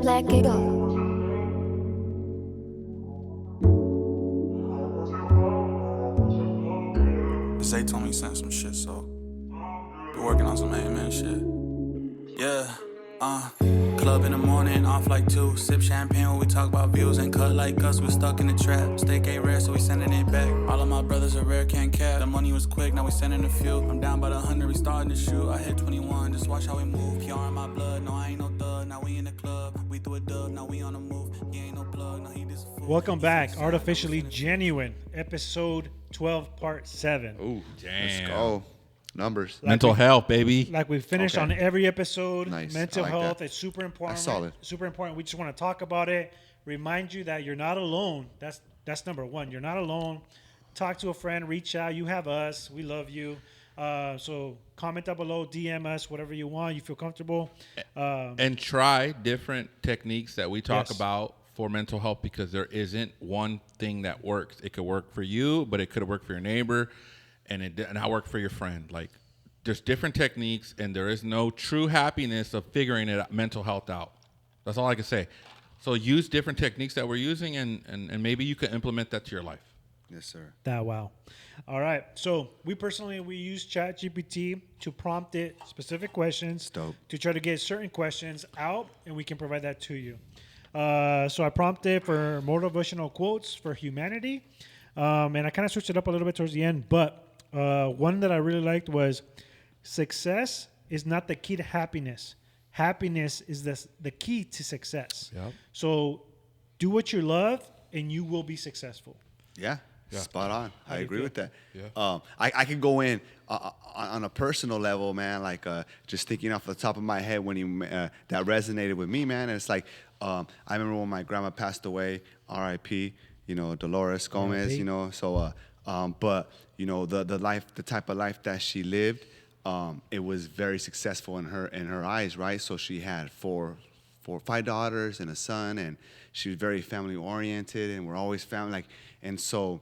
Black Eagle. Zay told me he sent some shit, so be working on some amen shit. Yeah, club in the morning, off like 2. Sip champagne when we talk about views and cut like us. We stuck in the trap. Steak ain't rare, so we sending it back. All of my brothers are rare, can't cap. The money was quick, now we sending a few. I'm down by the 100, we starting to shoot. I hit 21, just watch how we move. PR in my blood, no, I ain't no thug. Now we in the club, we threw a dub, now we on the move. He ain't no plug, no, he just a fool. Welcome back, Artificially Genuine, episode 12, part 7. Ooh, damn. Let's go. Numbers. Mental health, baby. Like we finished Okay. on every episode, Nice. mental I like health, that. it's super important. That's solid. Super important. We just want to talk about it. Remind you that you're not alone. That's number one. You're not alone. Talk to a friend, reach out. You have us. We love you. So comment down below, DM us, whatever you want. You feel comfortable. And try different techniques that we talk Yes. about for mental health, because there isn't one thing that works. It could work for you, but it could work for your neighbor, and it not work for your friend. Like, there's different techniques, and there is no true happiness of figuring it out, mental health out. That's all I can say. So use different techniques that we're using, and maybe you can implement that to your life. Yes, sir. Wow. All right. So we use ChatGPT to prompt it specific questions Dope. to try to get certain questions out, and we can provide that to you. So I prompted for motivational quotes for humanity, and I kind of switched it up a little bit towards the end. But one that I really liked was, success is not the key to happiness. Happiness is the key to success. Yep. So do what you love, and you will be successful. Yeah. Spot on. I do you agree feel? with that. Yeah. I can go in on a personal level, man. Like just thinking off the top of my head when you that resonated with me, man. And it's like I remember when my grandma passed away, R.I.P. You know, Dolores Gomez. R.I.P. You know, so but you know the type of life that she lived, it was very successful in her eyes, right? So she had four or five daughters and a son, and she was very family oriented, and we're always family like, and so.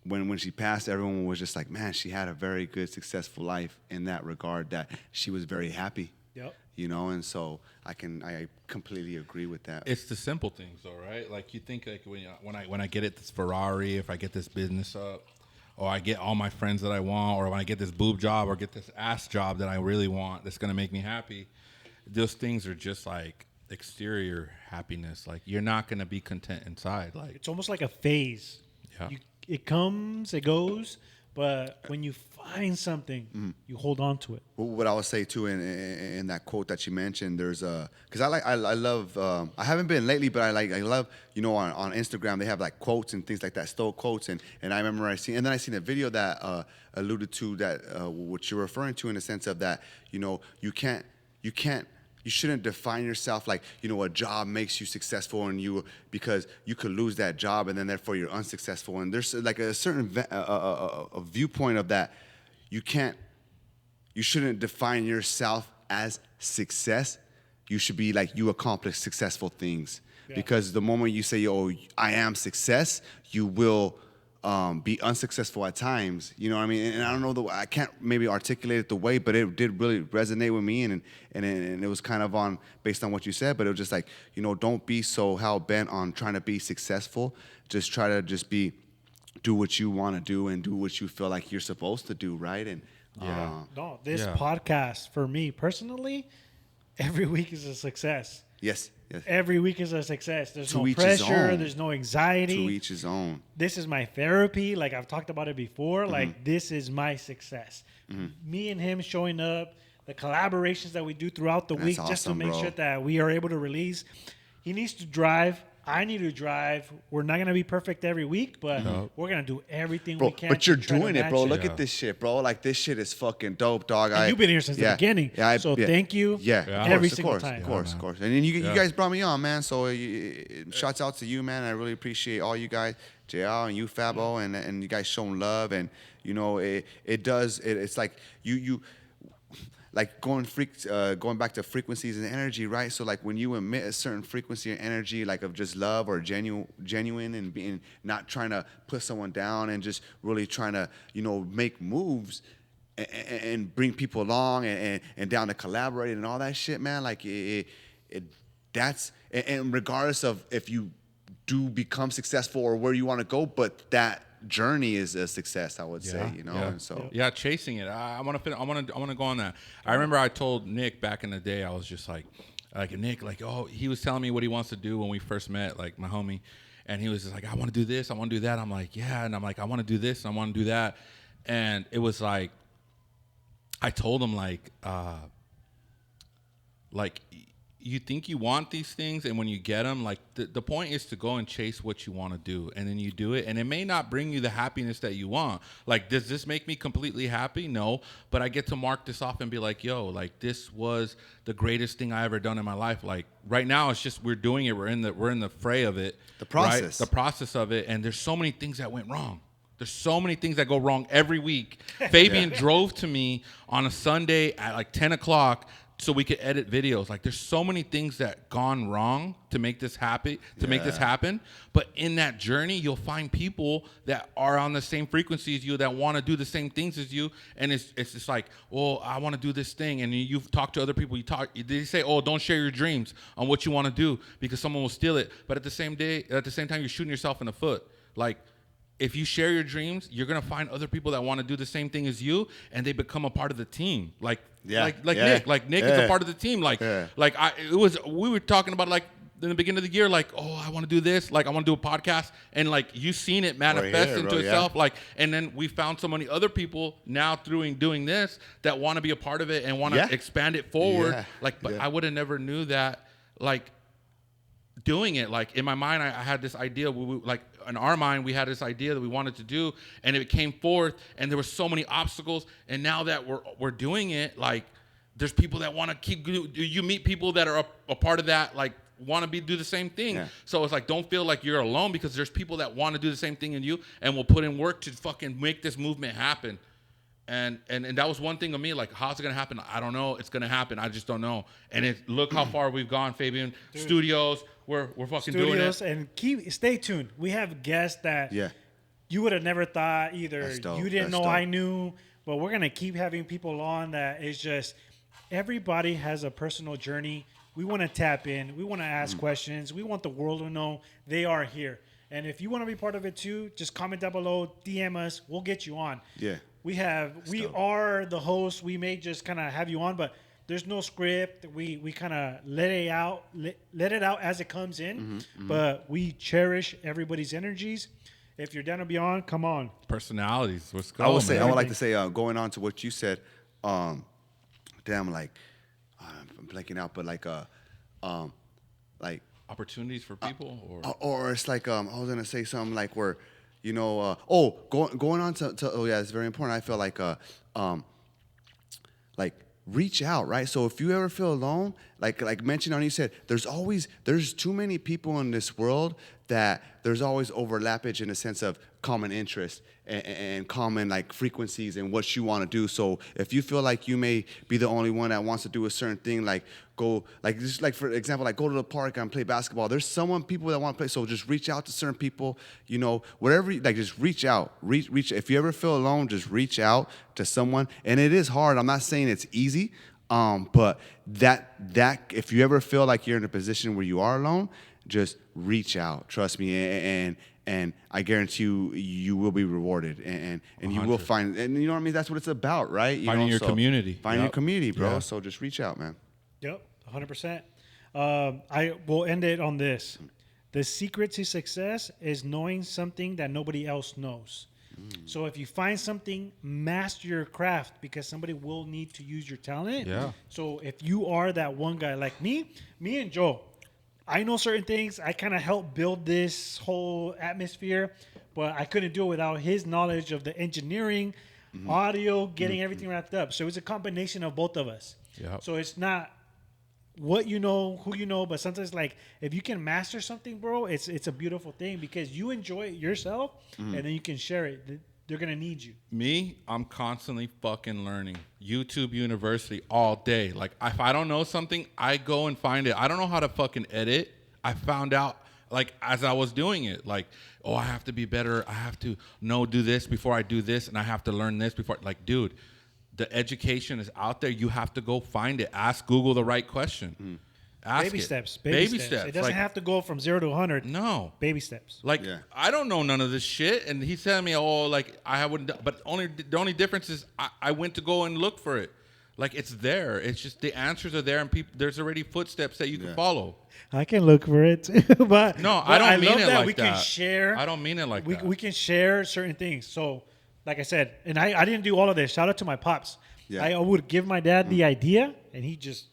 When she passed, everyone was just like, man, she had a very good, successful life in that regard, that she was very happy. Yep. You know, and so I completely agree with that. It's the simple things, though, right? Like, you think, like, when I get this Ferrari, if I get this business up, or I get all my friends that I want, or when I get this boob job, or get this ass job that I really want, that's gonna make me happy. Those things are just like exterior happiness. Like, you're not gonna be content inside. Like, It's almost like a phase. Yeah. It comes, it goes, but when you find something, you hold on to it. What I would say too in that quote that you mentioned, there's because I love I haven't been lately, but I love, you know, on Instagram they have like quotes and things like that, stole quotes, and I remember I seen a video that alluded to that what you're referring to, in the sense of that, you know, you shouldn't define yourself like, you know, a job makes you successful, and because you could lose that job and then therefore you're unsuccessful. And there's like a certain a viewpoint of that. You shouldn't define yourself as success. You should be like, you accomplish successful things. Yeah. Because the moment you say, oh, I am success, you will be unsuccessful at times, you know what I mean? And I don't know, I can't maybe articulate it the way, but it did really resonate with me, and it was kind of based on what you said, but it was just like, you know, don't be so hell bent on trying to be successful. Just try to do what you want to do, and do what you feel like you're supposed to do, right? And No, this Yeah. podcast for me personally, every week is a success. yes. Every week is a success. There's To no each his pressure. own. There's no anxiety. To each his own. This is my therapy. Like I've talked about it before. Mm-hmm. Like this is my success. Me and him showing up, the collaborations that we do throughout the That's week, just to awesome, make bro. sure that we are able to release. He needs to drive. I need to drive. We're not gonna be perfect every week, but we're gonna do everything Bro, we can. but you're to try to doing it, match bro. it. Look Yeah. at this shit, bro. Like, this shit is fucking dope, dog. And you've been here since the beginning. So thank you. Yeah, every of single course, time. Of course, Yeah, of man. course. And then you Yeah. guys brought me on, man. So shouts out to you, man. I really appreciate all you guys, JL and you, Fabo, and you guys showing love. And, you know, it's like you like going back to frequencies and energy, right? So like when you emit a certain frequency or energy, like of just love or genuine, and being, not trying to put someone down, and just really trying to, you know, make moves and bring people along, and down to collaborate and all that shit, man. Like that's and regardless of if you do become successful or where you want to go, but that journey is a success, I would say, you know. Yeah. And so Yeah, chasing it. I want to go on that. I remember I told Nick back in the day. I was just like Nick, like, oh, he was telling me what he wants to do when we first met, like my homie, and he was just like, I want to do this, I want to do that. I'm like, yeah, and I'm like, I want to do this, and I want to do that, and it was like, I told him like you think you want these things, and when you get them, like the point is to go and chase what you want to do, and then you do it, and it may not bring you the happiness that you want. Like, does this make me completely happy? No, but I get to mark this off and be like, yo, like this was the greatest thing I ever done in my life. Like right now, it's just we're doing it. We're in the fray of it. The process, right? The process of it, and there's so many things that went wrong. There's so many things that go wrong every week. Fabian drove to me on a Sunday at like 10 o'clock so we could edit videos. Like, there's so many things that gone wrong to make this make this happen. But in that journey, you'll find people that are on the same frequency as you, that want to do the same things as you. And it's just like, well, I want to do this thing. And you've talked to other people. They say, oh, don't share your dreams on what you want to do because someone will steal it. But at the same time, you're shooting yourself in the foot. Like, if you share your dreams, you're gonna find other people that want to do the same thing as you, and they become a part of the team. Nick. Like Nick is a part of the team. We were talking about like in the beginning of the year, like, oh, I want to do this, like I want to do a podcast, and like you seen it manifest into itself, like, and then we found so many other people now through doing this that want to be a part of it and want to expand it forward. I would have never knew that, like. Doing it, like in my mind, I had this idea. In our mind, we had this idea that we wanted to do, and it came forth, and there were so many obstacles. And now that we're doing it, like there's people that want to keep. You meet people that are a part of that, like want to do the same thing. Yeah. So it's like, don't feel like you're alone because there's people that want to do the same thing in you, and will put in work to fucking make this movement happen. And that was one thing of me, like, how's it gonna happen? I don't know. It's gonna happen. I just don't know. And look how far we've gone, Fabian. Dude. Studios, we're fucking doing it. And stay tuned. We have guests that you would have never thought either. You didn't know I knew, but we're gonna keep having people on that is just everybody has a personal journey. We want to tap in. We want to ask questions. We want the world to know they are here. And if you want to be part of it too, just comment down below, DM us. We'll get you on. Yeah. We are the hosts. We may just kind of have you on, but there's no script. We kind of let it out as it comes in. But we cherish everybody's energies. If you're down to be on, come on. Personalities. What's going on? I would like to say, going on to what you said. I'm blanking out, but like opportunities for people, or it's like I was gonna say something like where. Going on to it's very important. I feel like reach out, right? So if you ever feel alone, like mentioned on, you said there's too many people in this world that there's always overlappage in a sense of common interest and common like frequencies and what you want to do. So if you feel like you may be the only one that wants to do a certain thing, for example, like go to the park and play basketball. There's people that want to play. So just reach out to certain people, whatever, just reach out, reach. If you ever feel alone, just reach out to someone. And it is hard. I'm not saying it's easy. But that if you ever feel like you're in a position where you are alone, just reach out. Trust me, and I guarantee you will be rewarded, and you will find, and you know what I mean. That's what it's about, right? Finding your community, finding your community, bro. Yeah. So just reach out, man. Yep, 100%. I will end it on this: the secret to success is knowing something that nobody else knows. So if you find something, master your craft because somebody will need to use your talent. Yeah. So if you are that one guy like me and Joe, I know certain things. I kind of helped build this whole atmosphere, but I couldn't do it without his knowledge of the engineering, audio, getting everything wrapped up. So it's a combination of both of us. Yep. So it's not what you know, who you know, but sometimes like if you can master something, bro, it's a beautiful thing because you enjoy it yourself and then you can share it. They're going to need you. Me, I'm constantly fucking learning. YouTube University all day. Like, if I don't know something, I go and find it. I don't know how to fucking edit. I found out, like, as I was doing it. Like, oh, I have to be better. I have to do this before I do this, and I have to learn this before. Like, dude, the education is out there. You have to go find it. Ask Google the right question. Ask Baby it. steps. Baby steps. It doesn't Like, have to go from 0 to 100. no. Baby steps. Like Yeah. I don't know none of this shit, and he's telling me, oh, like I wouldn't. But the only difference is I went to go and look for it. Like it's there. It's just the answers are there, and there's already footsteps that you can follow. I can look for it, but No, but I don't mean love it that like we can that. share. I don't mean it like that. We can share certain things. So, like I said, and I didn't do all of this. Shout out to my pops. Yeah. I would give my dad the idea, and he just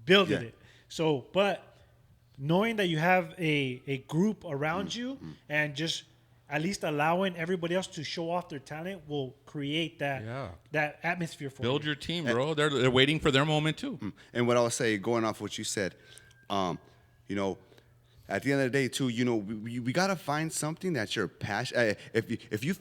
builded Yeah. it. So, but knowing that you have a group around you and just at least allowing everybody else to show off their talent will create that atmosphere for Build you. your team, bro. They're waiting for their moment too. And what I'll say, going off what you said, you know, at the end of the day, too, you know, we gotta find something that you're passionate. If you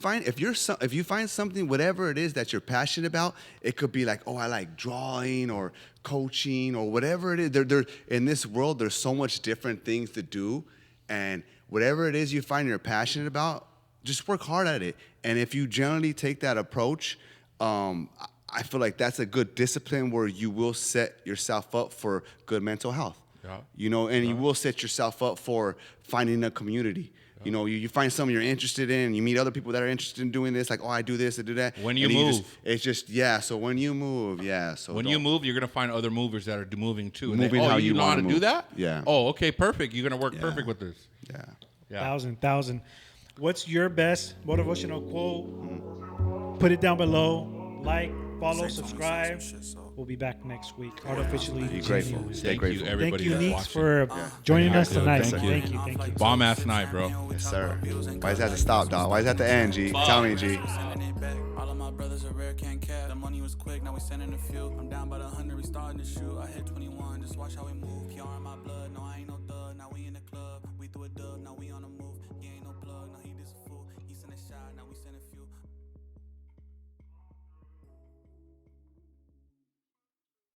find something, whatever it is that you're passionate about, it could be like, oh, I like drawing or coaching or whatever it is. There in this world, there's so much different things to do, and whatever it is you find you're passionate about, just work hard at it. And if you generally take that approach, I feel like that's a good discipline where you will set yourself up for good mental health. Yeah. You know, and you will set yourself up for finding a community. You know, you find something you're interested in, you meet other people that are interested in doing this, like, oh, I do this, I do that. When you And move. it's just, yeah, so when you move, yeah. So When you move, you're gonna find other movers that are moving too. And Moving oh, how you you know how wanna to do move. that? Yeah. Oh, okay, perfect. You're gonna work perfect with this. Yeah. Yeah. Thousand. What's your best motivational quote? Put it down below. Like, follow, Zay told me subscribe. some shit, so. We'll be back next week. Artificially Be grateful. Genius. Stay Thank grateful. you, everybody. Thank you, that's Neeks, watching. for joining us Dude, tonight. thank you. Thank you. Bomb ass night, bro. Yes, sir. Why does that have to stop, dog? Why does that have to end, G? Tell me, G. Sending it back. All of my brothers are rare, can't cap. The money was quick, now we sending a few. I'm down by the 100, we starting to shoot. I hit 21, just watch how we move. PR in my blood.